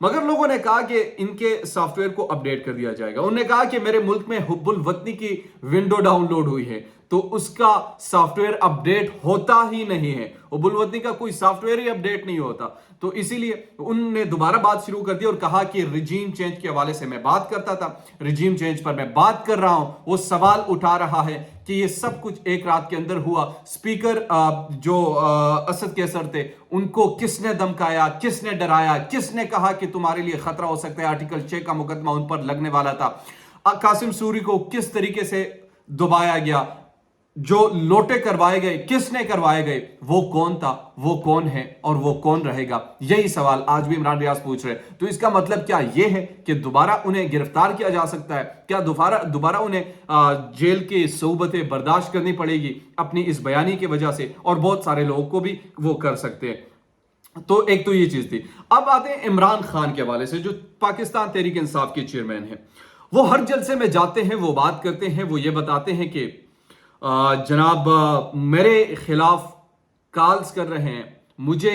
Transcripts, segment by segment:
مگر لوگوں نے کہا کہ ان کے سافٹ ویئر کو اپڈیٹ کر دیا جائے گا. انہوں نے کہا کہ میرے ملک میں حب الوطنی کی ونڈو ڈاؤن لوڈ ہوئی ہے تو اس کا سافٹ ویئر اپڈیٹ ہوتا ہی نہیں ہے. حب الوطنی کا کوئی سافٹ ویئر ہی اپڈیٹ نہیں ہوتا. تو اسی لیے انہوں نے دوبارہ بات شروع کر دی اور کہا کہ رجیم چینج کے حوالے سے میں بات کرتا تھا, رجیم چینج پر میں بات کر رہا ہوں. وہ سوال اٹھا رہا ہے کہ یہ سب کچھ ایک رات کے اندر ہوا. اسپیکر جو اسد قیصر تھے ان کو کس نے دھمکایا, کس نے ڈرایا, کس نے کہا کہ تمہارے لیے خطرہ ہو سکتا ہے, آرٹیکل 6 کا مقدمہ ان پر لگنے والا تھا. قاسم سوری کو کس طریقے سے دبایا گیا, جو لوٹے کروائے گئے کس نے کروائے گئے, وہ کون تھا, وہ کون ہے اور وہ کون رہے گا. یہی سوال آج بھی عمران ریاض پوچھ رہے. تو اس کا مطلب کیا یہ ہے کہ دوبارہ انہیں گرفتار کیا جا سکتا ہے؟ کیا دوبارہ انہیں جیل کی صعوبتیں برداشت کرنی پڑے گی اپنی اس بیانی کی وجہ سے, اور بہت سارے لوگوں کو بھی وہ کر سکتے ہیں. تو ایک تو یہ چیز تھی. اب آتے ہیں عمران خان کے حوالے سے جو پاکستان تحریک انصاف کے چیئرمین ہیں. وہ ہر جلسے میں جاتے ہیں, وہ بات کرتے ہیں, وہ یہ بتاتے ہیں کہ جناب میرے خلاف کالز کر رہے ہیں, مجھے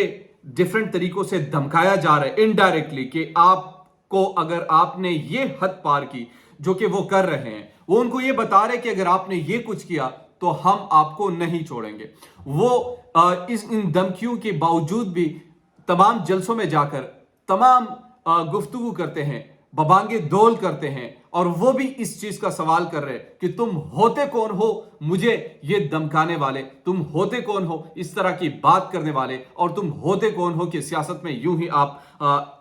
ڈیفرنٹ طریقوں سے دھمکایا جا رہا ہے انڈائریکٹلی کہ آپ کو اگر آپ نے یہ حد پار کی جو کہ وہ کر رہے ہیں, وہ ان کو یہ بتا رہے کہ اگر آپ نے یہ کچھ کیا تو ہم آپ کو نہیں چھوڑیں گے. وہ ان دھمکیوں کے باوجود بھی تمام جلسوں میں جا کر تمام گفتگو کرتے ہیں, ببانگے دول کرتے ہیں, اور وہ بھی اس چیز کا سوال کر رہے کہ تم ہوتے کون ہو مجھے یہ دھمکانے والے, تم ہوتے کون ہو اس طرح کی بات کرنے والے, اور تم ہوتے کون ہو کہ سیاست میں یوں ہی آپ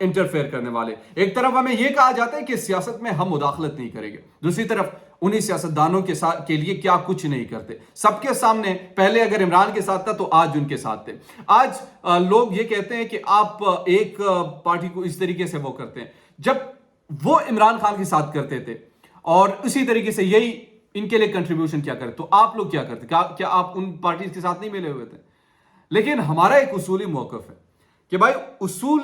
انٹرفیئر کرنے والے. ایک طرف ہمیں یہ کہا جاتا ہے کہ سیاست میں ہم مداخلت نہیں کریں گے, دوسری طرف انہی سیاستدانوں کے لیے کیا کچھ نہیں کرتے. سب کے سامنے پہلے اگر عمران کے ساتھ تھا تو آج ان کے ساتھ تھے. آج لوگ یہ کہتے ہیں کہ آپ ایک پارٹی کو اس طریقے سے وہ کرتے ہیں. جب وہ عمران خان کے ساتھ کرتے تھے اور اسی طریقے سے یہی ان کے لیے کنٹریبیوشن کیا کرتے تو آپ لوگ کیا کرتے؟ کیا آپ ان پارٹیز کے ساتھ نہیں ملے ہوئے تھے؟ لیکن ہمارا ایک اصولی موقف ہے کہ بھائی اصول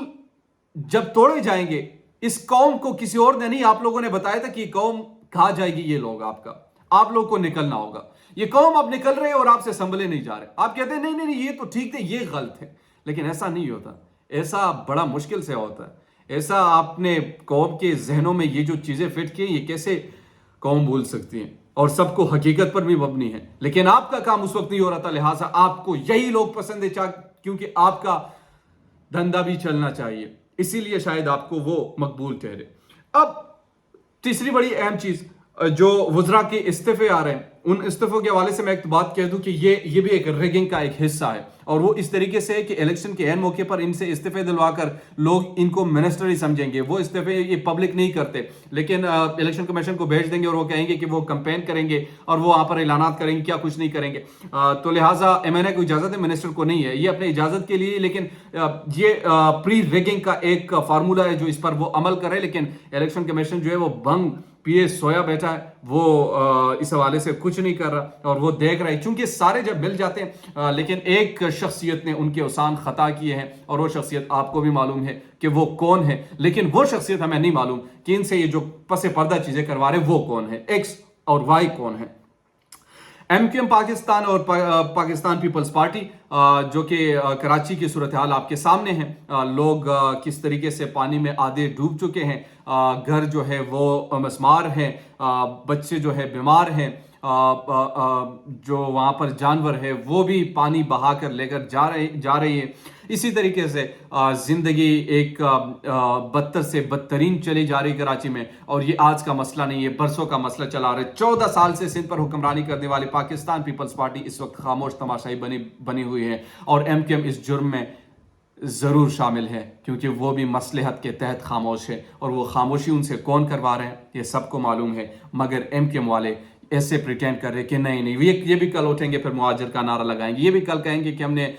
جب توڑے جائیں گے, اس قوم کو کسی اور نے نہیں, آپ لوگوں نے بتایا تھا کہ یہ قوم کہا جائے گی, یہ لوگ آپ لوگ کو نکلنا ہوگا. یہ قوم اب نکل رہے اور آپ سے سنبھلے نہیں جا رہے. آپ کہتے ہیں نہیں یہ تو ٹھیک تھے, یہ غلط ہے, لیکن ایسا نہیں ہوتا. ایسا بڑا مشکل سے ہوتا ہے. ایسا آپ نے قوم کے ذہنوں میں یہ جو چیزیں فٹ کی یہ کیسے قوم بھول سکتی ہیں, اور سب کو حقیقت پر بھی مبنی ہے. لیکن آپ کا کام اس وقت نہیں ہو رہا تھا, لہٰذا آپ کو یہی لوگ پسند ہے کیونکہ آپ کا دھندا بھی چلنا چاہیے, اسی لیے شاید آپ کو وہ مقبول ٹھہرے. اب تیسری بڑی اہم چیز جو وزراء کے استعفے آ رہے ہیں, ان استعفوں کے حوالے سے میں ایک بات کہہ دوں کہ یہ بھی ایک ریگنگ کا ایک حصہ ہے, اور وہ اس طریقے سے ہے کہ الیکشن کے عین موقع پر ان سے استعفے دلوا کر لوگ ان کو منسٹر ہی سمجھیں گے. وہ استعفے یہ پبلک نہیں کرتے, لیکن الیکشن کمیشن کو بھیج دیں گے اور وہ کہیں گے کہ وہ کمپین کریں گے اور وہ وہاں پر اعلانات کریں گے, کیا کچھ نہیں کریں گے. تو لہٰذا MNA کو اجازت ہے, منسٹر کو نہیں ہے, یہ اپنے اجازت کے لیے. لیکن یہ پری ریگنگ کا ایک فارمولہ ہے جو اس پر وہ عمل کرے, لیکن الیکشن کمیشن جو ہے وہ بنگ پیے سویا بیٹھا ہے, وہ اس حوالے سے کچھ نہیں کر رہا اور وہ دیکھ رہا ہے. چونکہ سارے جب مل جاتے ہیں, لیکن ایک شخصیت نے ان کے اوسان خطا کیے ہیں, اور وہ شخصیت آپ کو بھی معلوم ہے کہ وہ کون ہے, لیکن وہ شخصیت ہمیں نہیں معلوم کہ ان سے یہ جو پس پردہ چیزیں کروا رہے وہ کون ہے, ایکس اور وائی کون ہے. MQM پاکستان اور پاکستان پیپلز پارٹی جو کہ کراچی کی صورتحال آپ کے سامنے ہیں, لوگ کس طریقے سے پانی میں آدھے ڈوب چکے ہیں, گھر جو ہے وہ مسمار ہیں, بچے جو ہے بیمار ہیں, جو وہاں پر جانور ہے وہ بھی پانی بہا کر لے کر جا رہی ہے. اسی طریقے سے زندگی ایک بدتر سے بدترین چلی جا رہی کراچی میں, اور یہ آج کا مسئلہ نہیں, یہ برسوں کا مسئلہ چلا رہا ہے. 14 سال سے سندھ پر حکمرانی کرنے والی پاکستان پیپلز پارٹی اس وقت خاموش تماشائی بنی ہوئی ہے, اور MQM اس جرم میں ضرور شامل ہے کیونکہ وہ بھی مصلحت کے تحت خاموش ہے, اور وہ خاموشی ان سے کون کروا رہے ہیں یہ سب کو معلوم ہے. مگر MQM والے ایسے پریٹینڈ کر رہے کہ نہیں یہ بھی کل اٹھیں گے, پھر مہاجر کا نعرہ لگائیں گے, یہ بھی کل کہیں گے کہ ہم نے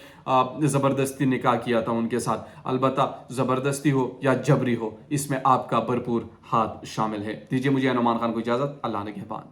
زبردستی نکاح کیا تھا ان کے ساتھ. البتہ زبردستی ہو یا جبری ہو, اس میں آپ کا بھرپور ہاتھ شامل ہے. دیجیے مجھے نعمان خان کو اجازت. اللہ نگہبان.